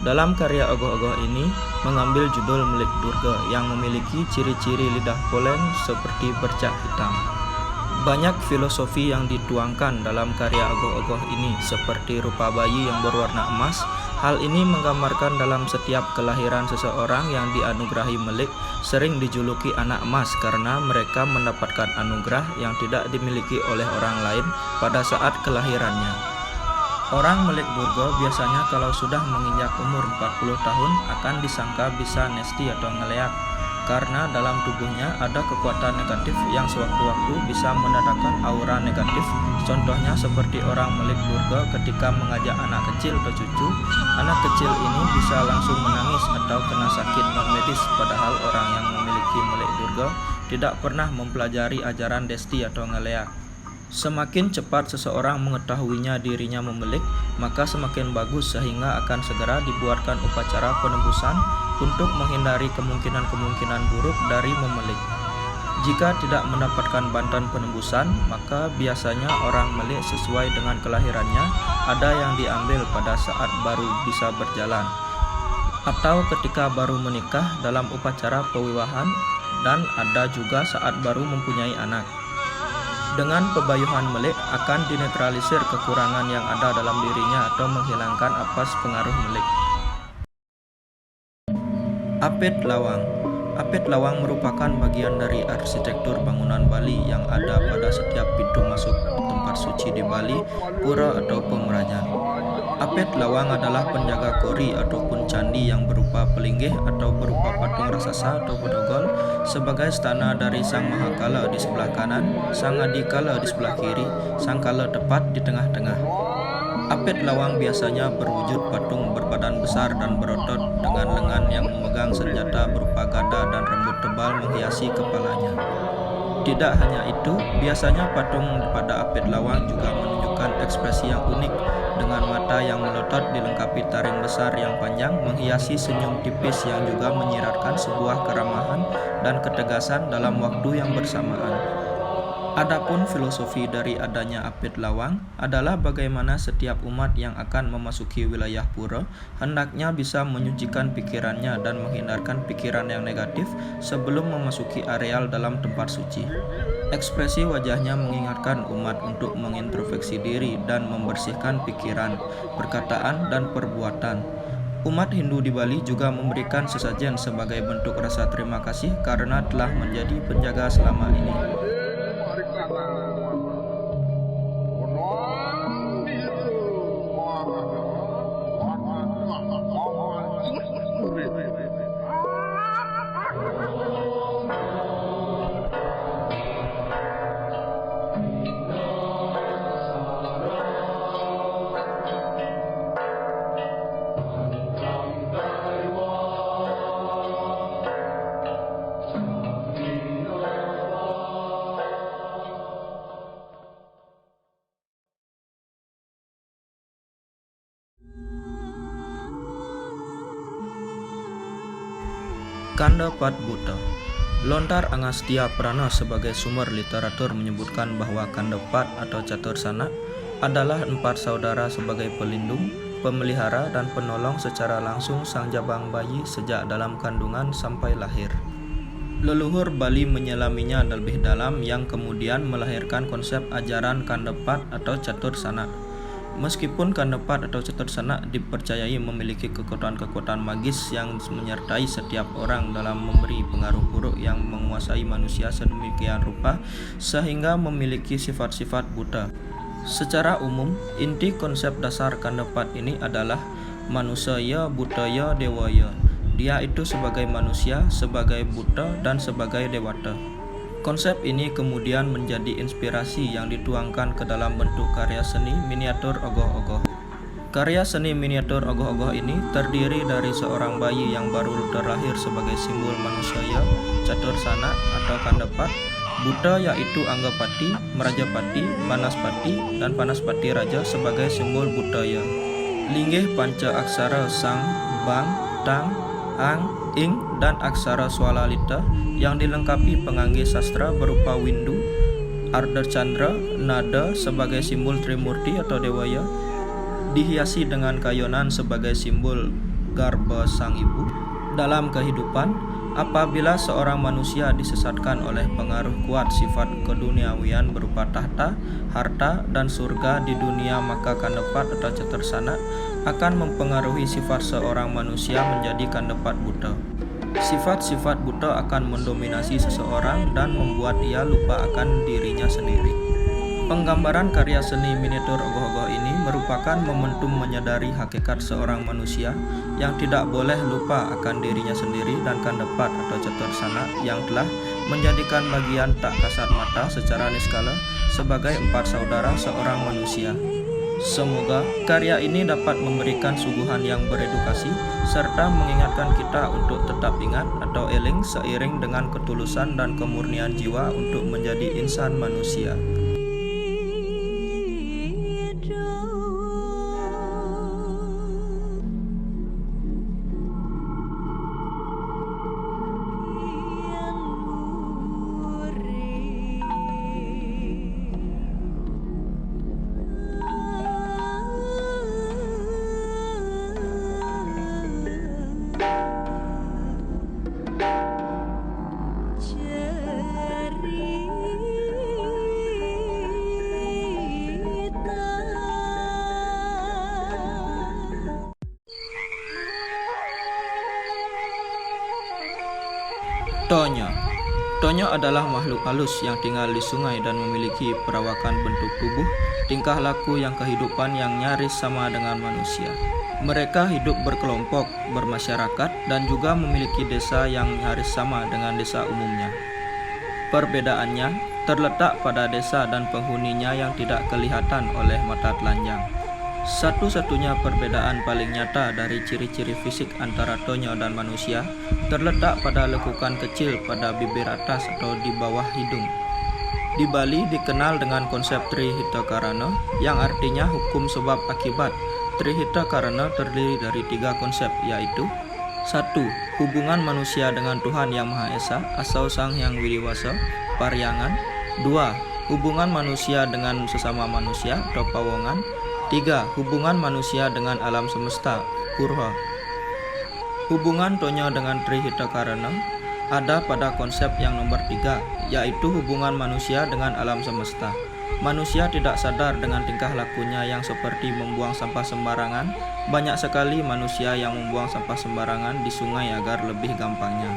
Dalam karya ogoh-ogoh ini mengambil judul Melik Durga yang memiliki ciri-ciri lidah poleng seperti bercak hitam. Banyak filosofi yang dituangkan dalam karya ogoh-ogoh ini seperti rupa bayi yang berwarna emas. Hal ini menggambarkan dalam setiap kelahiran seseorang yang dianugerahi melik sering dijuluki anak emas karena mereka mendapatkan anugerah yang tidak dimiliki oleh orang lain pada saat kelahirannya. Orang melik Durga biasanya kalau sudah menginjak umur 40 tahun akan disangka bisa nesti atau ngeleak karena dalam tubuhnya ada kekuatan negatif yang sewaktu-waktu bisa mendatangkan aura negatif. Contohnya seperti orang melik Durga ketika mengajak anak kecil ke cucu, anak kecil ini bisa langsung menangis atau kena sakit non-medis, padahal orang yang memiliki melik Durga tidak pernah mempelajari ajaran desti atau ngeleak. Semakin cepat seseorang mengetahuinya dirinya memelik, maka semakin bagus sehingga akan segera dibuatkan upacara penebusan untuk menghindari kemungkinan-kemungkinan buruk dari memelik. Jika tidak mendapatkan bantuan penebusan, maka biasanya orang melik sesuai dengan kelahirannya ada yang diambil pada saat baru bisa berjalan, atau ketika baru menikah dalam upacara pewiwahan, dan ada juga saat baru mempunyai anak. Dengan pebayuhan melik akan dinetralisir kekurangan yang ada dalam dirinya atau menghilangkan apes pengaruh melik. Apit Lawang. Apit Lawang merupakan bagian dari arsitektur bangunan Bali yang ada pada setiap pintu masuk tempat suci di Bali, pura atau pemerajan. Apit Lawang adalah penjaga kori ataupun candi yang berupa pelinggih atau berupa patung raksasa atau bedogol sebagai stana dari Sang Mahakala di sebelah kanan, Sang Adikala di sebelah kiri, Sang Kala tepat di tengah-tengah. Apit Lawang biasanya berwujud patung berbadan besar dan berotot dengan lengan yang memegang senjata berupa gada dan rambut tebal menghiasi kepalanya. Tidak hanya itu, biasanya patung pada Apit Lawang juga menunjukkan ekspresi yang unik dengan mata yang melotot dilengkapi taring besar yang panjang menghiasi senyum tipis yang juga menyiratkan sebuah keramahan dan ketegasan dalam waktu yang bersamaan. Adapun filosofi dari adanya Apit Lawang adalah bagaimana setiap umat yang akan memasuki wilayah pura hendaknya bisa menyucikan pikirannya dan menghindarkan pikiran yang negatif sebelum memasuki areal dalam tempat suci. Ekspresi wajahnya mengingatkan umat untuk mengintrospeksi diri dan membersihkan pikiran, perkataan, dan perbuatan. Umat Hindu di Bali juga memberikan sesajen sebagai bentuk rasa terima kasih karena telah menjadi penjaga selama ini. Kandapat Buta. Lontar Angastya Prana sebagai sumber literatur menyebutkan bahwa Kandapat atau Catursana adalah 4 saudara sebagai pelindung, pemelihara, dan penolong secara langsung sang jabang bayi sejak dalam kandungan sampai lahir. Leluhur Bali menyelaminya lebih dalam yang kemudian melahirkan konsep ajaran Kandapat atau Catursana. Meskipun Kandapat atau Catursana dipercayai memiliki kekuatan-kekuatan magis yang menyertai setiap orang dalam memberi pengaruh buruk yang menguasai manusia sedemikian rupa sehingga memiliki sifat-sifat buta. Secara umum, inti konsep dasar Kandapat ini adalah manusaya, butaya, dewaya. Dia itu sebagai manusia, sebagai buta, dan sebagai dewata. Konsep ini kemudian menjadi inspirasi yang dituangkan ke dalam bentuk karya seni miniatur ogoh-ogoh. Karya seni miniatur ogoh-ogoh ini terdiri dari seorang bayi yang baru terlahir sebagai simbol manusaya, Catursana atau Kandapat, buta yaitu Anggapati, Merajapati, Manaspati, dan Panaspati Raja sebagai simbol butaya. Linggih panca aksara Sang, Bang, Tang, Ang, Ing, dan aksara Swalalita yang dilengkapi pengangge sastra berupa Windu, Ardacandra, nada sebagai simbol Trimurti atau Dewaya, dihiasi dengan kayonan sebagai simbol garba sang ibu. Dalam kehidupan, apabila seorang manusia disesatkan oleh pengaruh kuat sifat keduniawian berupa tahta, harta, dan surga di dunia, maka kandapat atau cetersana akan mempengaruhi sifat seorang manusia menjadi kandapat buta. Sifat-sifat buta akan mendominasi seseorang dan membuat ia lupa akan dirinya sendiri. Penggambaran karya seni miniatur ogoh-ogoh ini merupakan momentum menyadari hakikat seorang manusia yang tidak boleh lupa akan dirinya sendiri dan kandapat atau cetersana yang telah menjadikan bagian tak kasat mata secara niskala sebagai empat saudara seorang manusia. Semoga karya ini dapat memberikan suguhan yang beredukasi serta mengingatkan kita untuk tetap ingat atau eling seiring dengan ketulusan dan kemurnian jiwa untuk menjadi insan manusia. Tonyo adalah makhluk halus yang tinggal di sungai dan memiliki perawakan bentuk tubuh, tingkah laku yang kehidupan yang nyaris sama dengan manusia. Mereka hidup berkelompok, bermasyarakat, dan juga memiliki desa yang nyaris sama dengan desa umumnya. Perbedaannya terletak pada desa dan penghuninya yang tidak kelihatan oleh mata telanjang. Satu-satunya perbedaan paling nyata dari ciri-ciri fisik antara tonyo dan manusia terletak pada lekukan kecil pada bibir atas atau di bawah hidung. Di Bali dikenal dengan konsep Trihita Karana yang artinya hukum sebab akibat. Trihita Karana terdiri dari 3 konsep, yaitu 1. Hubungan manusia dengan Tuhan Yang Maha Esa atau Sang Hyang Widiwasa, Paryangan. 2. Hubungan manusia dengan sesama manusia atau Pawongan. 3. Hubungan manusia dengan alam semesta, Purha. Hubungan tonyo dengan Trihita Karana ada pada konsep yang nomor 3, yaitu hubungan manusia dengan alam semesta. Manusia tidak sadar dengan tingkah lakunya yang seperti membuang sampah sembarangan. Banyak sekali manusia yang membuang sampah sembarangan di sungai agar lebih gampangnya.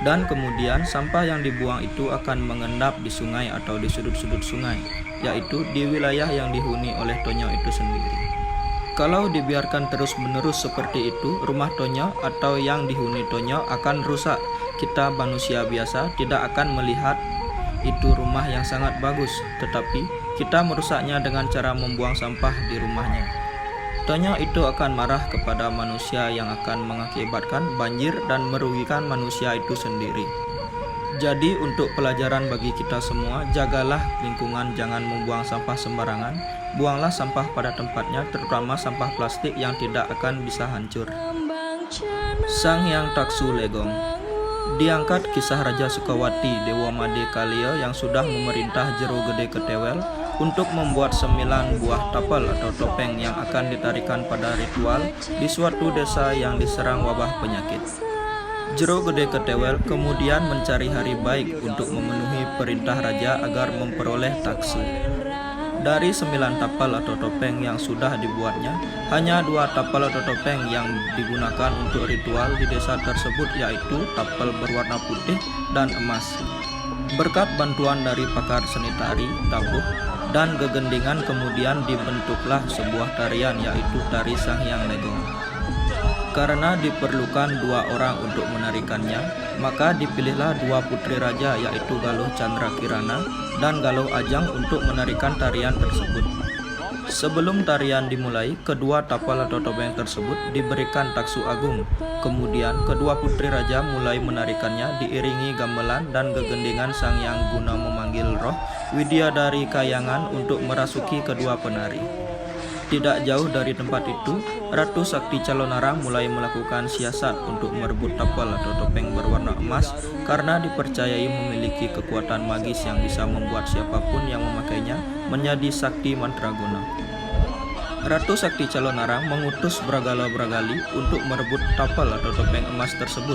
Dan kemudian sampah yang dibuang itu akan mengendap di sungai atau di sudut-sudut sungai, yaitu di wilayah yang dihuni oleh tonyo itu sendiri. Kalau dibiarkan terus-menerus seperti itu, rumah tonyo atau yang dihuni tonyo akan rusak. Kita manusia biasa tidak akan melihat itu rumah yang sangat bagus, tetapi kita merusaknya dengan cara membuang sampah di rumahnya. Tonyo itu akan marah kepada manusia yang akan mengakibatkan banjir dan merugikan manusia itu sendiri. Jadi untuk pelajaran bagi kita semua, jagalah lingkungan, jangan membuang sampah sembarangan. Buanglah sampah pada tempatnya, terutama sampah plastik yang tidak akan bisa hancur. Sang Hyang Taksu Legong. Diangkat kisah Raja Sukawati Dewa Made Kalia yang sudah memerintah Jero Gede Ketewel untuk membuat 9 buah tapal atau topeng yang akan ditarikan pada ritual di suatu desa yang diserang wabah penyakit. Jero Gede Ketewel kemudian mencari hari baik untuk memenuhi perintah raja agar memperoleh taksu. Dari 9 tapal atau topeng yang sudah dibuatnya, hanya 2 tapal atau topeng yang digunakan untuk ritual di desa tersebut, yaitu tapal berwarna putih dan emas. Berkat bantuan dari pakar seni tari, tabuh, dan gegendingan kemudian dibentuklah sebuah tarian, yaitu tari Sang Hyang Legong. Karena diperlukan 2 orang untuk menarikannya, maka dipilihlah 2 putri raja, yaitu Galuh Chandra Kirana dan Galuh Ajang untuk menarikan tarian tersebut. Sebelum tarian dimulai, kedua tapal atau topeng tersebut diberikan taksu agung. Kemudian kedua putri raja mulai menarikannya diiringi gamelan dan gegendingan sang yang guna memanggil roh Widyadari Kayangan untuk merasuki kedua penari. Tidak jauh dari tempat itu, Ratu Sakti Calonarang mulai melakukan siasat untuk merebut tapal atau topeng berwarna emas karena dipercayai memiliki kekuatan magis yang bisa membuat siapapun yang memakainya menjadi sakti mantraguna. Ratu Sakti Calonarang mengutus Bragala-Bragali untuk merebut tapal atau topeng emas tersebut.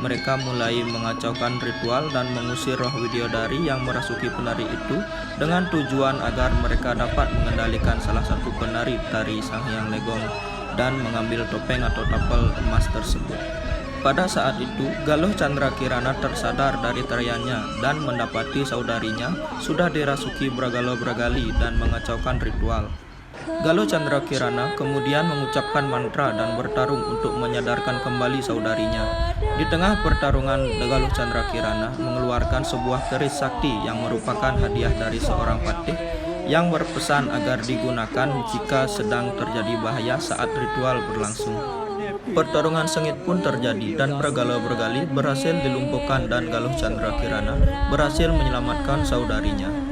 Mereka mulai mengacaukan ritual dan mengusir roh Widyadari yang merasuki penari itu dengan tujuan agar mereka dapat mengendalikan salah satu penari tari Sang Hyang Legong dan mengambil topeng atau tapal emas tersebut. Pada saat itu, Galuh Chandra Kirana tersadar dari tariannya dan mendapati saudarinya sudah dirasuki Bragala-Bragali dan mengacaukan ritual. Galuh Chandra Kirana kemudian mengucapkan mantra dan bertarung untuk menyadarkan kembali saudarinya. Di tengah pertarungan, Galuh Chandra Kirana mengeluarkan sebuah keris sakti yang merupakan hadiah dari seorang patih yang berpesan agar digunakan jika sedang terjadi bahaya saat ritual berlangsung. Pertarungan sengit pun terjadi dan Bragala-Bragali berhasil dilumpuhkan dan Galuh Chandra Kirana berhasil menyelamatkan saudarinya.